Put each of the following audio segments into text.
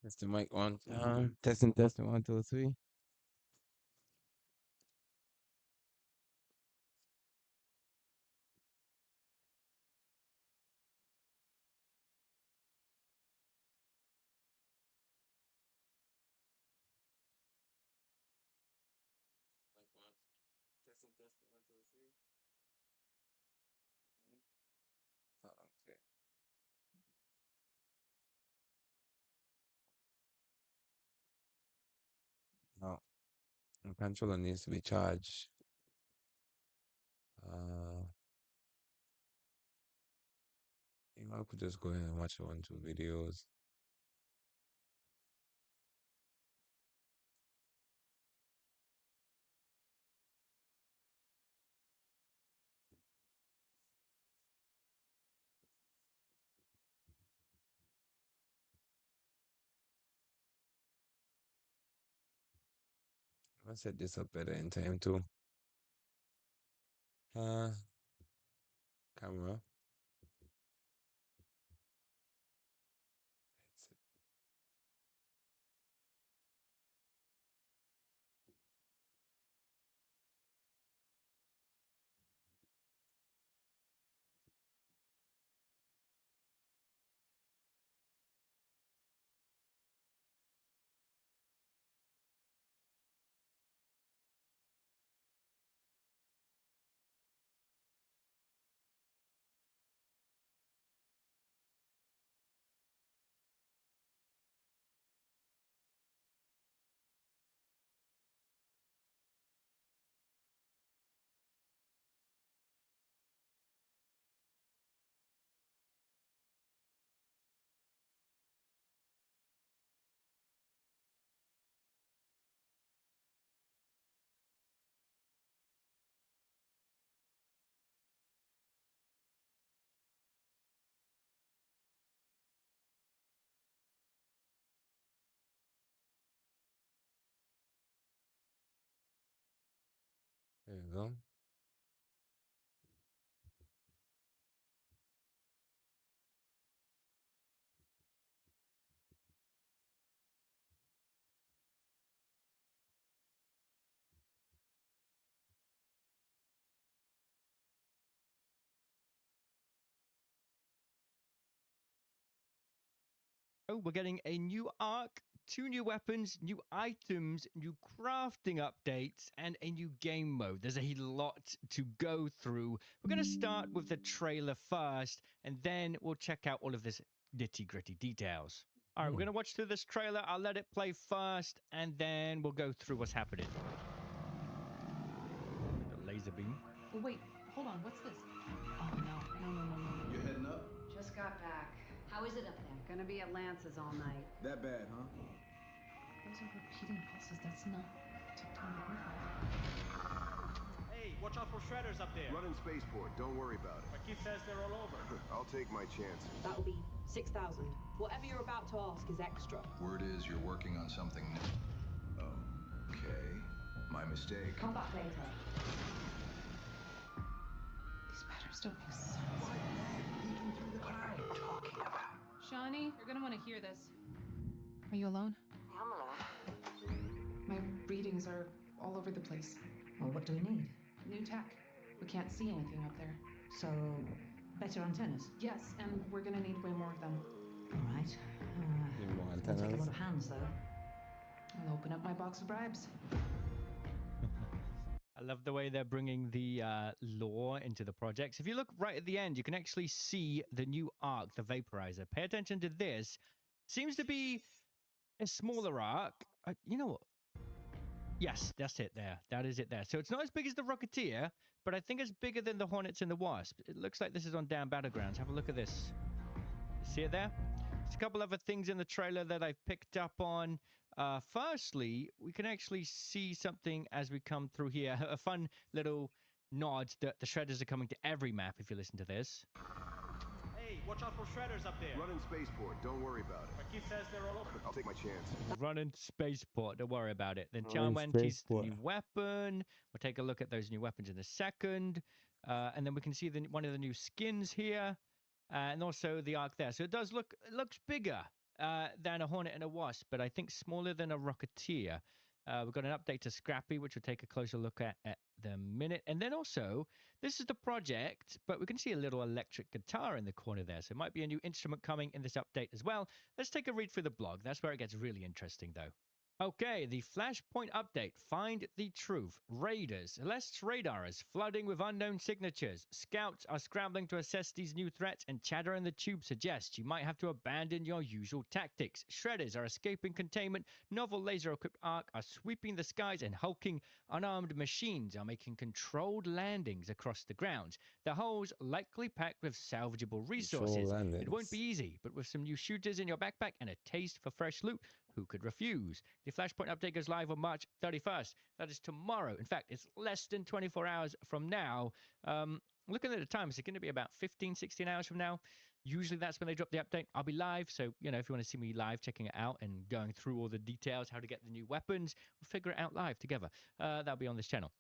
That's the mic one. Testing 1, 2, 3. Mic one. Testing 1, 2, 3. Oh, okay. No, the controller needs to be charged. Uh, I could just go ahead and watch 1, 2 videos. I set this up better in time too. Uh, camera. There you go. Oh, we're getting a new arc, two new weapons, new items, new crafting updates, and a new game mode. There's a lot to go through. We're going to start with the trailer first, and then we'll check out all of this nitty gritty details. All right, we're going to watch through this trailer. I'll let it play first, and then we'll go through what's happening. The laser beam. Oh, wait, hold on. What's this? Oh, no. You're heading up? Just got back. How is it up there? Gonna be at Lance's all night. That bad, huh? Those are repeating pulses. That's not tectonic movement. Hey, watch out for shredders up there. Running spaceport, don't worry about it. My kid says they're all over. I'll take my chances. That'll be 6,000. Whatever you're about to ask is extra. Word is you're working on something new. Okay. My mistake. Come back later. These patterns don't make sense. What are you talking about? Shawnee, you're gonna want to hear this. Are you alone? I'm alone. My readings are all over the place. Well, what do we need? New tech. We can't see anything up there. So, better antennas? Yes, and we're gonna need way more of them. All right. Need more It's gonna take a antennas. lot of hands, though. I'll open up my box of bribes. I love the way they're bringing the lore into the projects. If you look right at the end, you can actually see the new arc, the Vaporizer. Pay attention to this. Seems to be a smaller arc. You know what? Yes, that's it there. That is it there. So it's not as big as the Rocketeer, but I think it's bigger than the Hornets and the Wasp. It looks like this is on Down Battlegrounds. Have a look at this. You see it there? There's a couple other things in the trailer that I've picked up on. Firstly, we can actually see something as we come through here. A fun little nod that the Shredders are coming to every map if you listen to this. Hey, watch out for shredders up there. Running spaceport, don't worry about it. My kid says they're all over. I'll take my chances. Running spaceport, don't worry about it. Then Running John Wenty's spaceport. new weapon. We'll take a look at those new weapons in a second. And then we can see one of the new skins here. And also the arc there. So it looks bigger. than a Hornet and a Wasp, but I think smaller than a Rocketeer. We've got an update to Scrappy, which we'll take a closer look at the minute. And then also, this is the project, but we can see a little electric guitar in the corner there. So it might be a new instrument coming in this update as well. Let's take a read through the blog. That's where it gets really interesting, though. Okay, the Flashpoint update. Find the truth. Raiders. Celeste's radar is flooding with unknown signatures. Scouts are scrambling to assess these new threats, and chatter in the tube suggests you might have to abandon your usual tactics. Shredders are escaping containment. Novel laser-equipped Ark are sweeping the skies, and hulking, unarmed machines are making controlled landings across the grounds. The holes likely packed with salvageable resources. It won't be easy, but with some new shooters in your backpack and a taste for fresh loot, who could refuse? The Flashpoint update goes live on March 31st. That is tomorrow. In fact, it's less than 24 hours from now. Looking at the time, it's going to be about 15, 16 hours from now. Usually that's when they drop the update. I'll be live. So, you know, if you want to see me live, checking it out and going through all the details, how to get the new weapons, we'll figure it out live together. That'll be on this channel.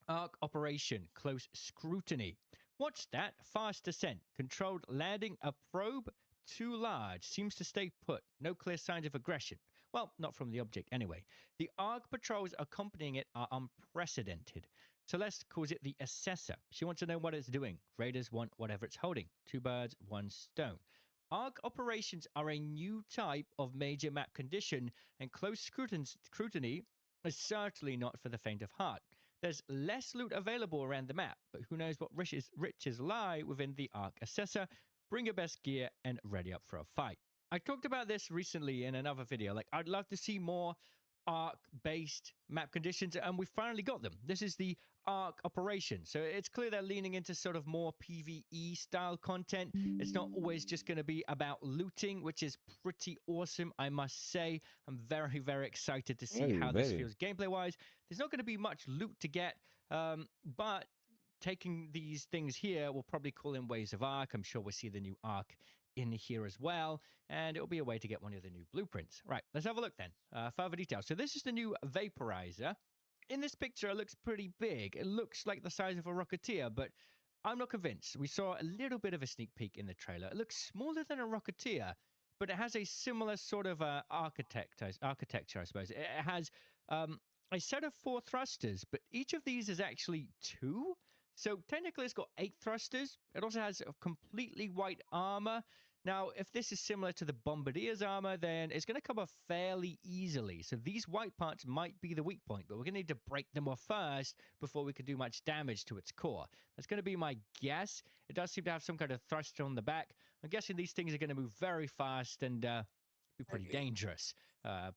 Arc Operation Close Scrutiny. What's that? Fast Descent. Controlled landing. A probe too large. Seems to stay put. No clear signs of aggression. Well, not from the object anyway. The Arc patrols accompanying it are unprecedented. Celeste calls it the Assessor. She wants to know what it's doing. Raiders want whatever it's holding. Two birds, one stone. Arc operations are a new type of major map condition, and close scrutiny is certainly not for the faint of heart. There's less loot available around the map, but who knows what riches lie within the Arc Assessor. Bring your best gear and ready up for a fight. I talked about this recently in another video. Like, I'd love to see more Arc-based map conditions, and we finally got them. This is the Arc Operation. So it's clear they're leaning into sort of more PvE style content. It's not always just going to be about looting, which is pretty awesome, I must say. I'm very, very excited to see how this feels gameplay-wise. There's not going to be much loot to get, but taking these things here, we'll probably call in Waves of Arc. I'm sure we'll see the new Arc in here as well, and it'll be a way to get one of the new blueprints. Right, let's have a look then. Further details. So this is the new Vaporizer. In this picture, it looks pretty big. It looks like the size of a Rocketeer, but I'm not convinced. We saw a little bit of a sneak peek in the trailer. It looks smaller than a Rocketeer, but it has a similar sort of architecture, I suppose. It has a set of 4 thrusters, but each of these is actually 2. So technically it's got 8 thrusters. It also has a completely white armor. Now, if this is similar to the Bombardier's armor, then it's going to come off fairly easily. So these white parts might be the weak point, but we're going to need to break them off first before we can do much damage to its core. That's going to be my guess. It does seem to have some kind of thruster on the back. I'm guessing these things are going to move very fast and be pretty dangerous.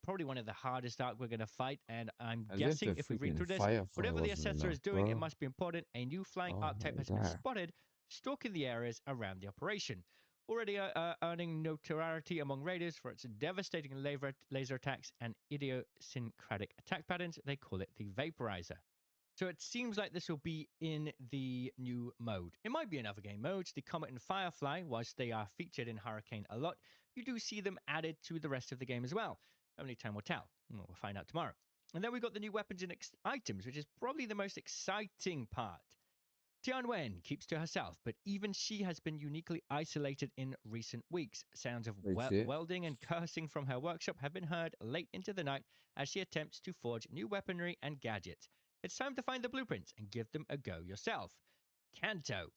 Probably one of the hardest Arc we're going to fight, and I'm guessing if we read through this, whatever the Assessor is doing, it must be important. A new flying Archetype has been spotted stalking the areas around the operation. Already earning notoriety among raiders for its devastating laser attacks and idiosyncratic attack patterns, they call it the Vaporizer. So it seems like this will be in the new mode. It might be in other game modes. The Comet and Firefly, whilst they are featured in Hurricane a lot, you do see them added to the rest of the game as well. Only time will tell. We'll find out tomorrow. And then we got the new weapons and items, which is probably the most exciting part. Tianwen keeps to herself, but even she has been uniquely isolated in recent weeks. Sounds of welding and cursing from her workshop have been heard late into the night as she attempts to forge new weaponry and gadgets. It's time to find the blueprints and give them a go yourself. Kanto.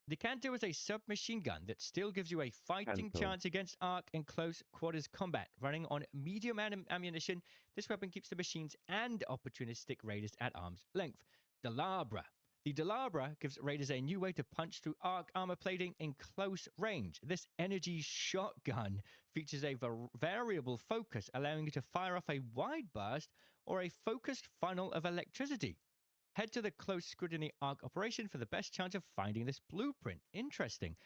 The Kanto is a submachine gun that still gives you a fighting chance against Arc and close quarters combat. Running on medium ammunition, this weapon keeps the machines and opportunistic raiders at arm's length. Delabra. The Delabra gives raiders a new way to punch through Arc armor plating in close range. This energy shotgun features a variable focus, allowing you to fire off a wide burst or a focused funnel of electricity. Head to the Close Scrutiny Arc operation for the best chance of finding this blueprint. Interesting.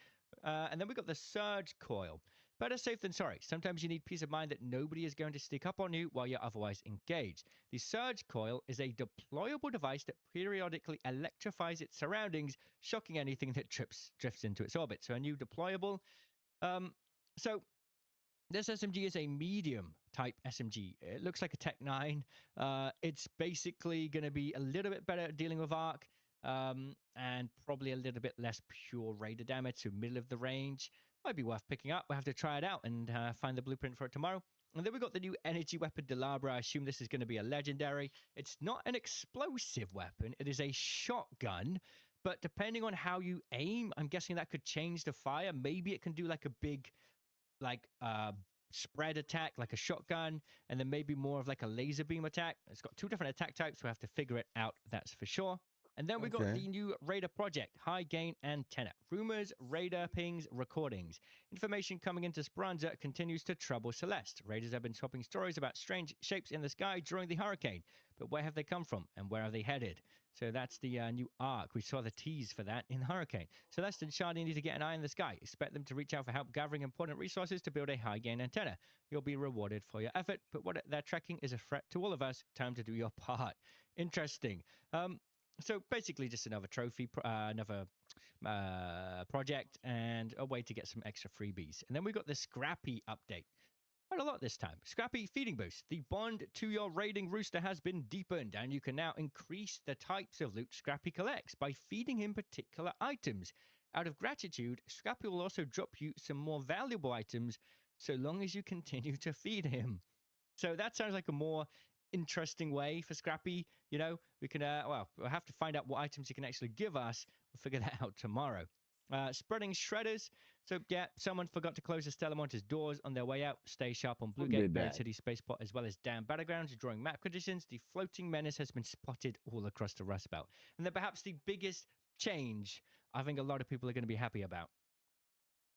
And then we got the Surge Coil. Better safe than sorry. Sometimes you need peace of mind that nobody is going to sneak up on you while you're otherwise engaged. The Surge Coil is a deployable device that periodically electrifies its surroundings, shocking anything that drifts into its orbit. So a new deployable. So this SMG is a medium type SMG. It looks like a Tech 9. It's basically going to be a little bit better at dealing with Arc, and probably a little bit less pure raider damage, so middle of the range. Might be worth picking up. We'll have to try it out and find the blueprint for it tomorrow. And then we got the new energy weapon Delabra. I assume this is going to be a legendary. It's not an explosive weapon. It is a shotgun. But depending on how you aim, I'm guessing that could change the fire. Maybe it can do like a big, like spread attack, like a shotgun, and then maybe more of like a laser beam attack. It's got 2 different attack types. We have to figure it out. That's for sure. And then we got Okay. the new radar project, high gain antenna. Rumors, radar pings, recordings. Information coming into Speranza continues to trouble Celeste. Raiders have been swapping stories about strange shapes in the sky during the hurricane. But where have they come from and where are they headed? So that's the new arc. We saw the tease for that in Hurricane. Celeste and Shardy need to get an eye in the sky. Expect them to reach out for help gathering important resources to build a high gain antenna. You'll be rewarded for your effort, but what they're tracking is a threat to all of us. Time to do your part. Interesting. So basically just another trophy, another project, and a way to get some extra freebies. And then we got the Scrappy update. Quite a lot this time. Scrappy feeding boost. The bond to your raiding rooster has been deepened, and you can now increase the types of loot Scrappy collects by feeding him particular items. Out of gratitude, Scrappy will also drop you some more valuable items so long as you continue to feed him. So that sounds like a more interesting way for Scrappy. You know, we can, well, we'll have to find out what items he can actually give us. We'll figure that out tomorrow. Spreading shredders. So, yeah, someone forgot to close the Stellamonte's doors on their way out. Stay sharp on Blue Gate, Main City Spaceport, as well as down battlegrounds during map conditions. The floating menace has been spotted all across the Rust Belt. And then perhaps the biggest change I think a lot of people are going to be happy about.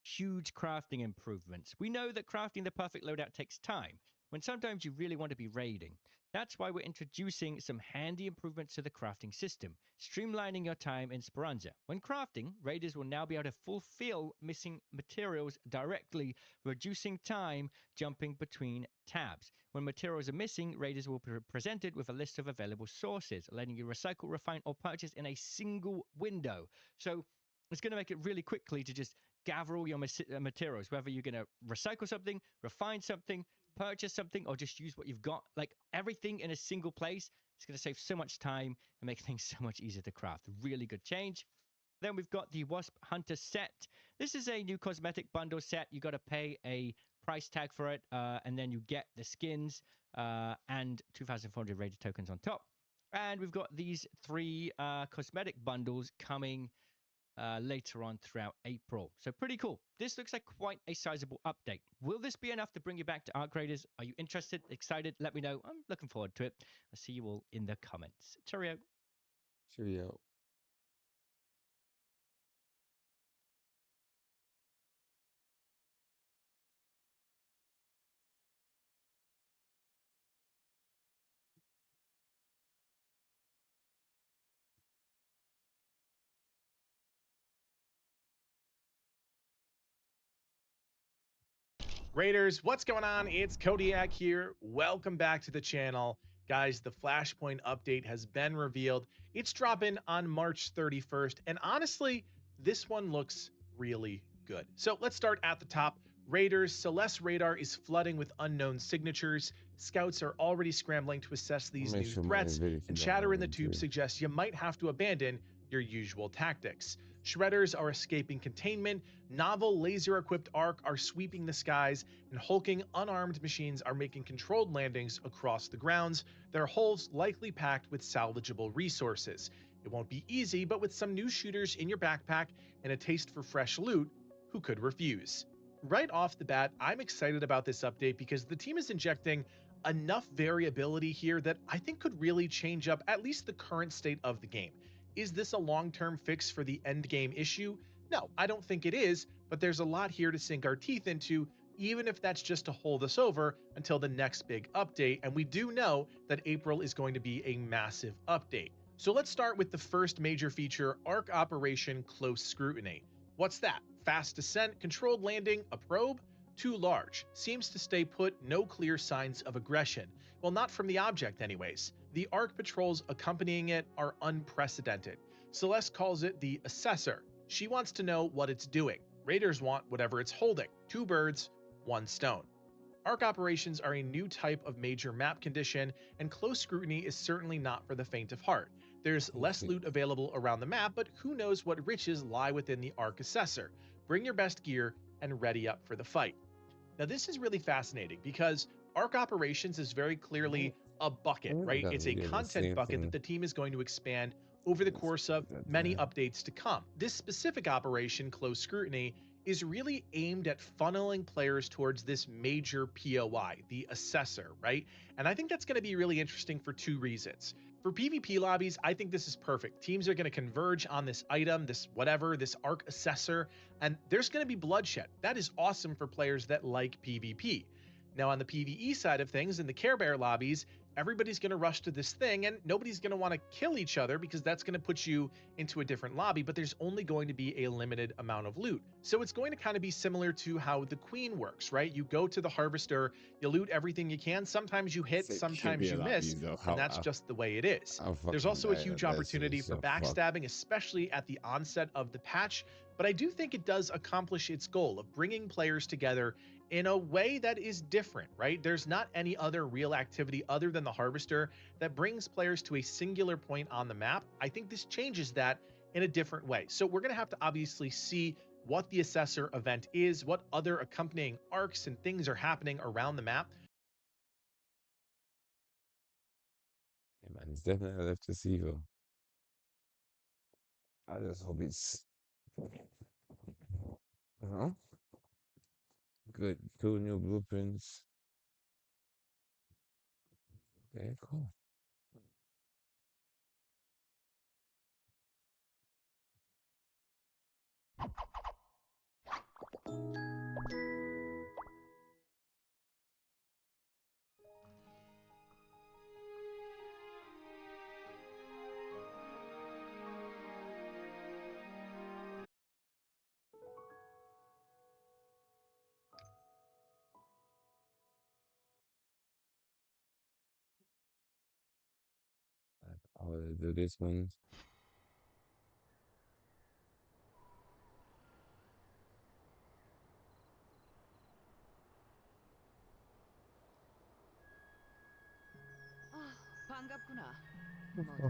Huge crafting improvements. We know that crafting the perfect loadout takes time, when sometimes you really want to be raiding. That's why we're introducing some handy improvements to the crafting system, streamlining your time in Speranza. When crafting, raiders will now be able to fulfill missing materials directly, reducing time jumping between tabs. When materials are missing, raiders will be presented with a list of available sources, letting you recycle, refine, or purchase in a single window. So it's going to make it really quickly to just gather all your materials, whether you're going to recycle something, refine something, purchase something, or just use what you've got. Like everything in a single place. It's going to save so much time and make things so much easier to craft. Really good change. Then we've got the Wasp Hunter set. This is a new cosmetic bundle set. You got to pay a price tag for it, and then you get the skins and 2,400 rated tokens on top. And we've got these 3 cosmetic bundles coming later on throughout April. So pretty cool. This looks like quite a sizable update. Will this be enough to bring you back to Arc Raiders? Are you interested, excited? Let me know. I'm looking forward to it. I'll see you all in the comments. Cheerio. Cheerio. Raiders, what's going on? It's Kodiak here. Welcome back to the channel. Guys, the Flashpoint update has been revealed. It's dropping on March 31st, and honestly, this one looks really good. So let's start at the top. Raiders, Celeste radar is flooding with unknown signatures. Scouts are already scrambling to assess these new threats, and chatter in the tube suggests you might have to abandon your usual tactics. Shredders are escaping containment, novel laser-equipped Ark are sweeping the skies, and hulking unarmed machines are making controlled landings across the grounds, their hulls likely packed with salvageable resources. It won't be easy, but with some new shooters in your backpack and a taste for fresh loot, who could refuse? Right off the bat, I'm excited about this update because the team is injecting enough variability here that I think could really change up at least the current state of the game. Is this a long-term fix for the endgame issue? No, I don't think it is, but there's a lot here to sink our teeth into, even if that's just to hold us over until the next big update, and we do know that April is going to be a massive update. So let's start with the first major feature, Arc Operation Close Scrutiny. What's that? Fast descent, controlled landing, a probe? Too large. Seems to stay put, no clear signs of aggression. Well, not from the object anyways. The Arc patrols accompanying it are unprecedented. Celeste calls it the Assessor. She wants to know what it's doing. Raiders want whatever it's holding. 2 birds, 1 stone. Arc operations are a new type of major map condition, and close scrutiny is certainly not for the faint of heart. There's less loot available around the map, but who knows what riches lie within the Arc Assessor. Bring your best gear, and ready up for the fight. Now, this is really fascinating because Arc Operations is very clearly a bucket, right? It's a content bucket that the team is going to expand over the course of many updates to come. This specific operation, Close Scrutiny, is really aimed at funneling players towards this major POI, the Assessor, right? And I think that's going to be really interesting for two reasons. For PvP lobbies, I think this is perfect. Teams are going to converge on this item, this whatever, this Arc Assessor, and there's going to be bloodshed. That is awesome for players that like PvP. Now, on the PvE side of things, in the Care Bear lobbies, everybody's going to rush to this thing and nobody's going to want to kill each other because that's going to put you into a different lobby, but there's only going to be a limited amount of loot. So it's going to kind of be similar to how the Queen works, right? You go to the Harvester, you loot everything you can. Sometimes you hit, sometimes you miss, and that's just the way it is. There's also a huge opportunity for backstabbing, especially at the onset of the patch, but I do think it does accomplish its goal of bringing players together in a way that is different, right? There's not any other real activity other than the Harvester that brings players to a singular point on the map. I think this changes that in a different way. So we're going to have to obviously see what the Assessor event is, what other accompanying arcs and things are happening around the map. Yeah, man, it's definitely left to see though. I just hope it's good. Cool new blueprints. Okay, cool. I'll do this one. 반갑구나. 모두들.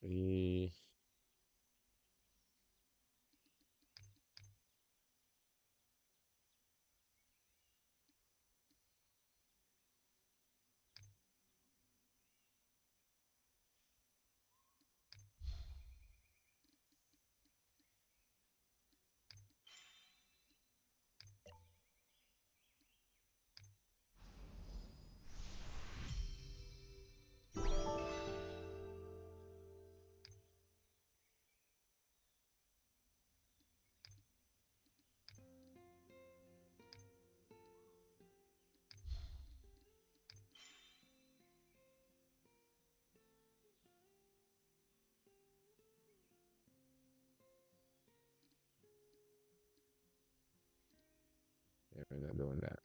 Okay. Yeah, we're not doing that.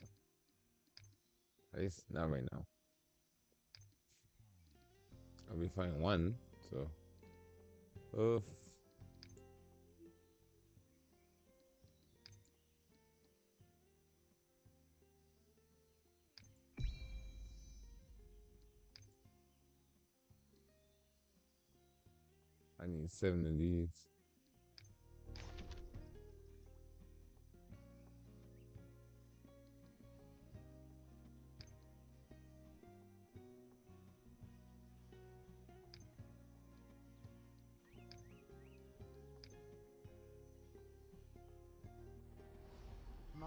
At least not right now. I'll be fine one, so. I need 7 of these.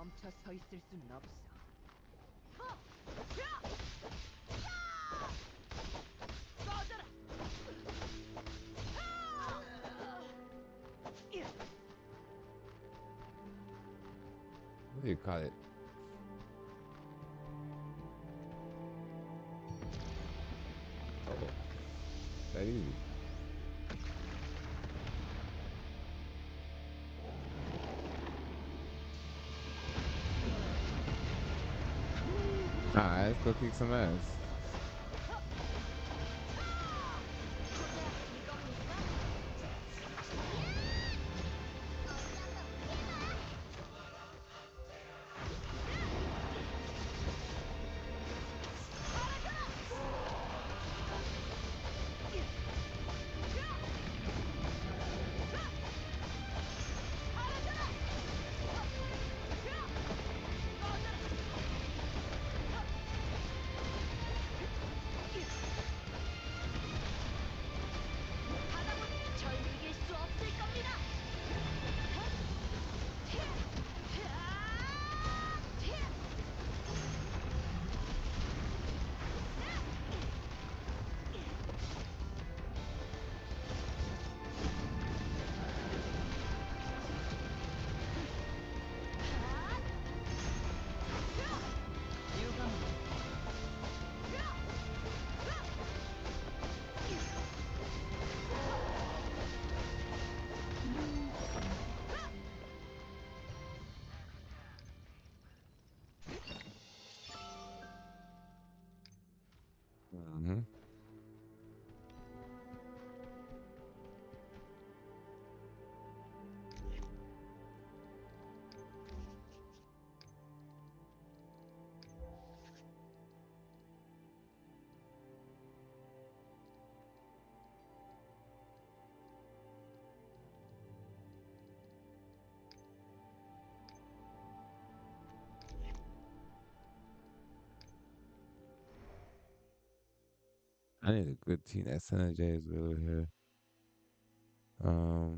멈춰 서 있을 순 없어. 꺼져라. What do you call it? Oh, that easy. Alright, let's go kick some ass. 절 이길 수 없을 겁니다. Mm-hmm. I need a good team. That Synergy is really here. Hmm.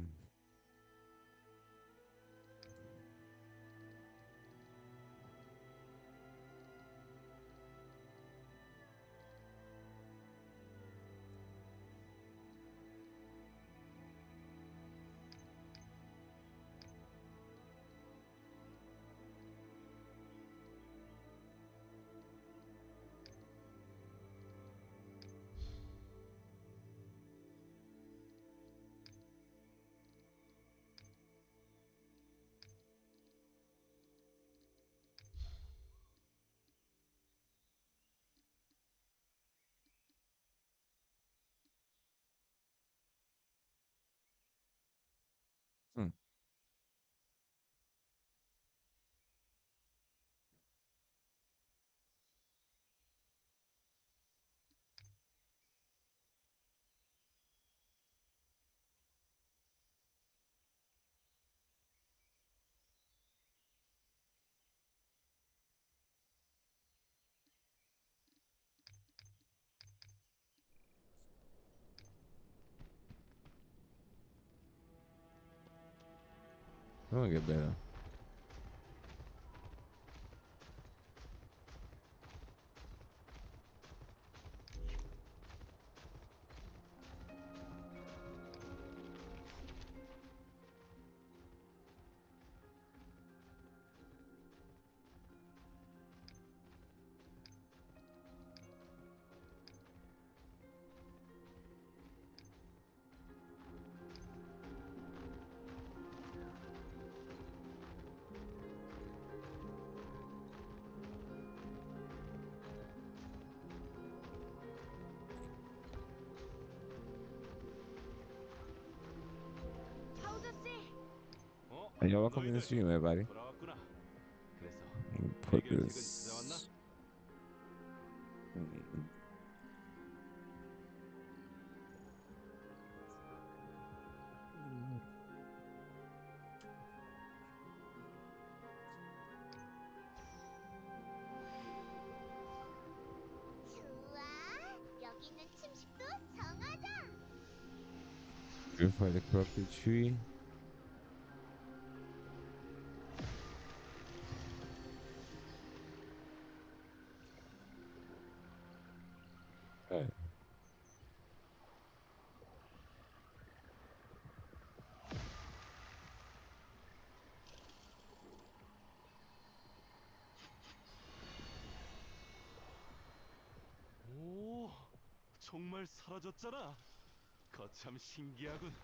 I'm gonna get better. And you're welcome in the stream, everybody. Put this. Purify the corrupted tree. 정말 사라졌잖아. 거참 신기하군.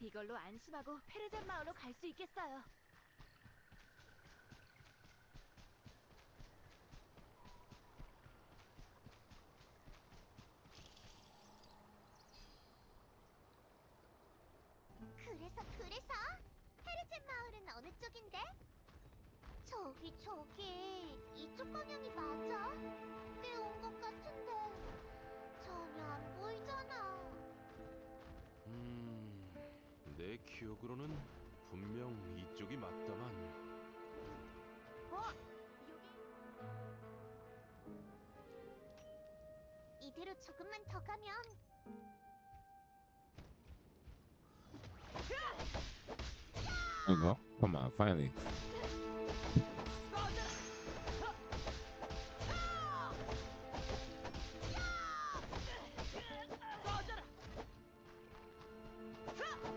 이걸로 안심하고 페르젠 마을로 갈 수 있겠어요. 그래서 페르젠 마을은 어느 쪽인데? 저기 이쪽 방향이 맞아? 꽤 온 것 같은데 전혀 안 보이잖아. 내 기억으로는 분명 이쪽이 맞다만. 이대로 조금만 더 가면 There you go. Come on, finally.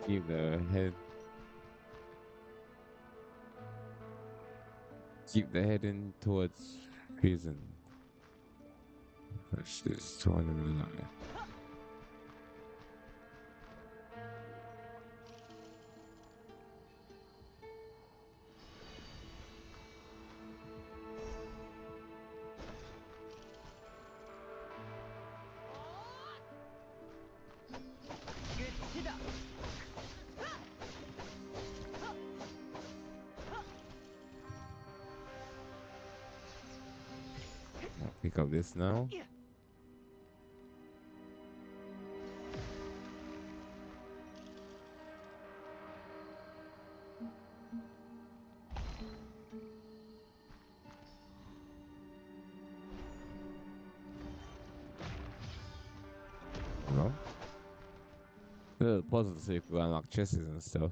Keep the head. Keep the head in towards prison. Push this toward the line. I'll pick up this now. No. The puzzle so you can unlock chests and stuff.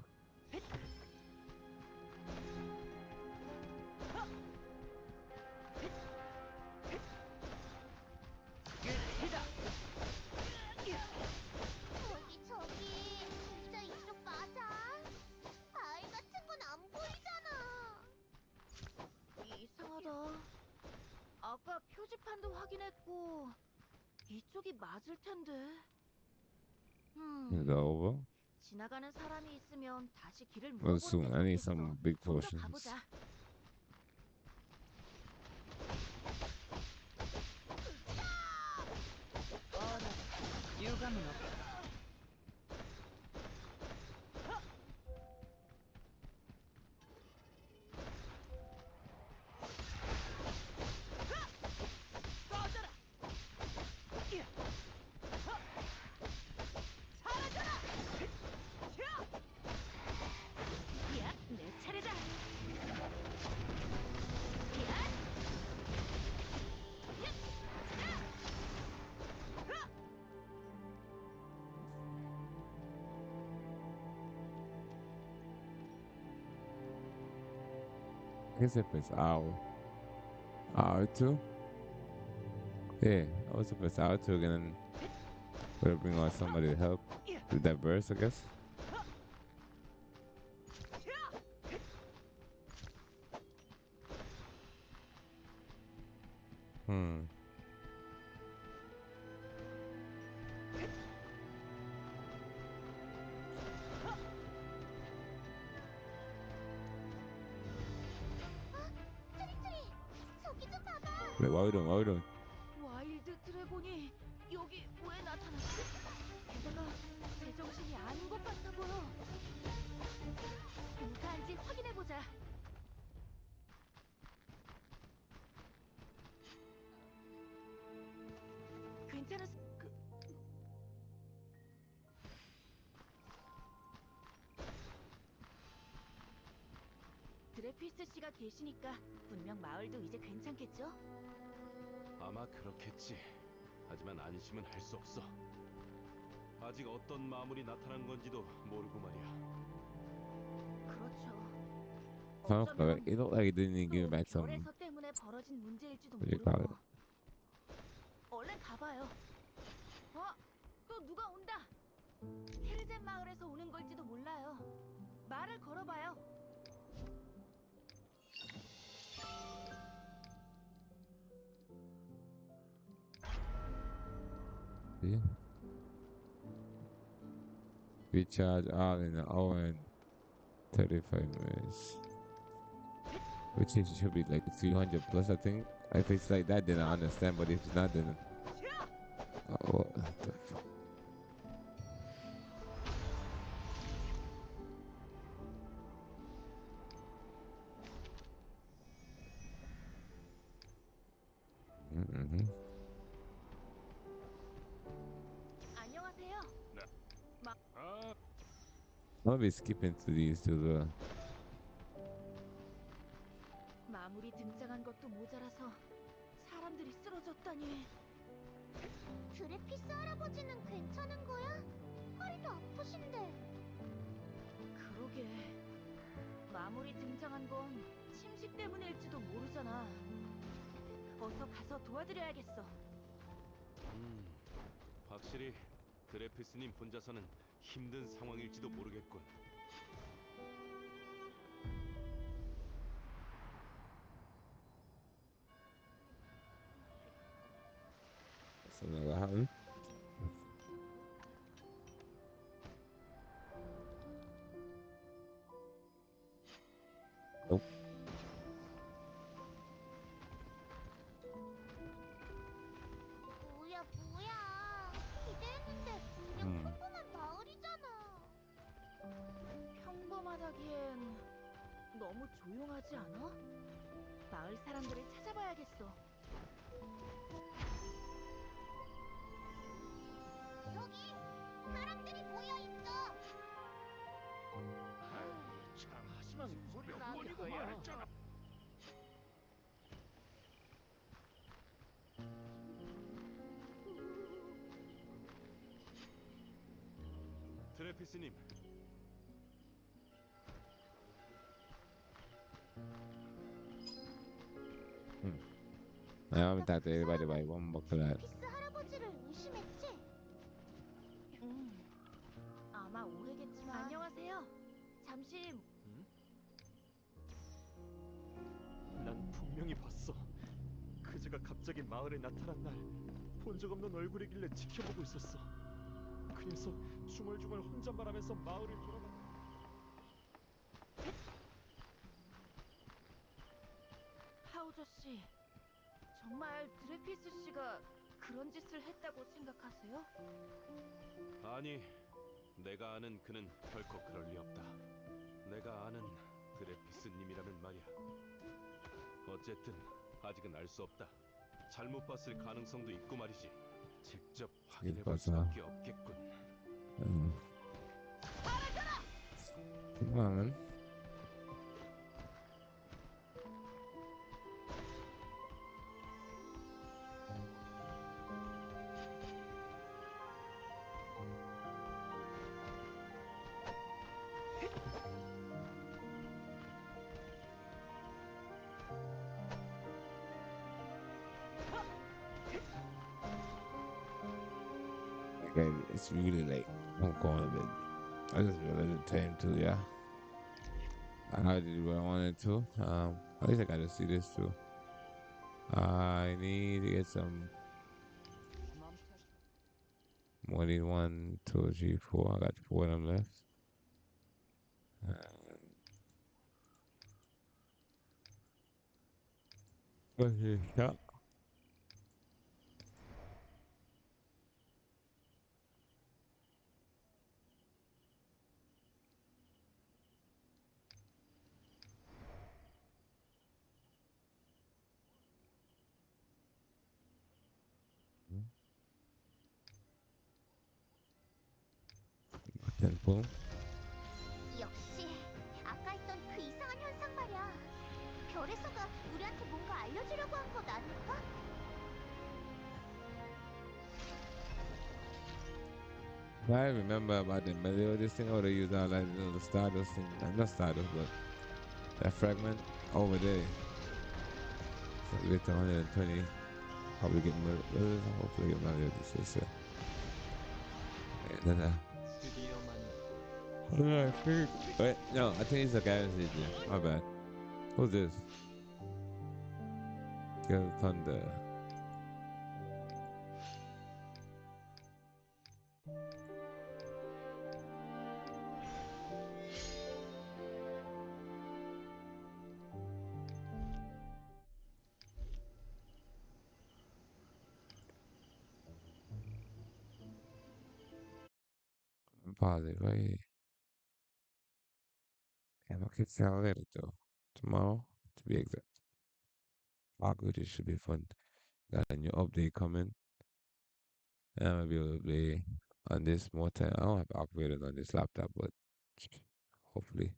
저기 진짜 이쪽 맞아? 알 같은 건 안 보이잖아. 이상하다. 아까 표지판도 확인했고 이쪽이 맞을 텐데. Is that over? 지나가는 사람이 있으면 다시 길을 Well, 물어보는 soon. 게 I need 좋겠어. some big 좀 더 portions. 가보자. 유감은 없다. 야, 내 차례다. I guess if it's hour two. Yeah, I was if it's hour two, then we'll bring on somebody to help with that verse, I guess. Like, what are we doing? What are we doing? 와일드 드래곤이 여기 왜 나타났지? 게다가 제정신이 아닌 것 같아 보여. 누가 한지 확인해보자. 괜찮은 드레피스 씨가 계시니까 분명 마을도 이제 괜찮겠죠? 아마 그렇겠지. 하지만 안심은 할 수 없어. 아직 어떤 마물이 나타난 건지도 모르고 말이야. 그렇죠. Sounds like it looked like it didn't even give back some. 결에서 때문에 벌어진 문제일지도 What do you call it? 모르고. 얼른 가봐요. 또 누가 온다. 헤르젠 마을에서 오는 걸지도 몰라요. 말을 걸어봐요. See? Recharge all in an hour and 35 minutes. Which is should be like 300 plus, I think. If it's like that, then I understand. But if it's not, then what the fuck? Mm-hmm. 안녕하세요. I'll be skipping through these two. 마물이 등장한 것도 모자라서 사람들이 쓰러졌다니. 드레피스 할아버지는 괜찮은 거야? 허리도 아프신데. 그러게. 마물이 등장한 건 침식 때문일지도 모르잖아. 어서 가서 도와드려야겠어. 확실히 드레피스님 혼자서는 힘든 상황일지도 모르겠군. Something will happen. Nope. 뭐야. 기대했는데 그냥 평범한 마을이잖아. 평범하다기엔 너무 조용하지 않아? 마을 사람들을 찾아봐야겠어. 저기 사람들이 모여 있어. 참, 하지만 몇 번이고 말했잖아. 드레피스님. I haven't talked to everybody by one book for that. 드레피스 할아버지를 의심했지? 아마 오해겠지만. 안녕하세요. 잠시. 난 분명히 봤어. 그제가 갑자기 마을에 나타난 날 본 적 없는 얼굴이길래 지켜보고 있었어. 그 녀석 중얼중얼 혼잣말하면서 마을을 돌아다. 하우저 씨, 정말 드레피스 씨가 그런 짓을 했다고 생각하세요? 아니, 내가 아는 그는 결코 그럴 리 없다. 내가 아는 드레피스님이라면 말이야. 어쨌든 아직은 알 수 없다. 잘못 봤을 가능성도 있고 말이지. 직접 확인해 볼 수밖에 없겠군. Come on. Okay, it's really late. I'm going to bed. I just realized the time too, yeah. I did what I wanted to. At least I got to see this too. I need to get some more than 1, 2, 3, 4. I got 4 of them left. Okay, yeah. Temple. 역시 아까 있던 그 이상한 현상 말이야. 별에서가 우리한테 뭔가 알려주려고 한 것 아닐까? I remember about the middle of this thing. I would have used all that little Stardust thing. Not Stardust, but that fragment over there. So we get to 120. Probably get more. Hopefully get more of this shit. Wait, no, I think it's the guy who's here. My bad. Who's this? Girl Thunder. pause it right. And I could tell later though. Tomorrow, to be exact. Awkward, it should be fun. Got a new update coming. And I'm gonna be able to play on this more time. I don't have upgraded on this laptop, but hopefully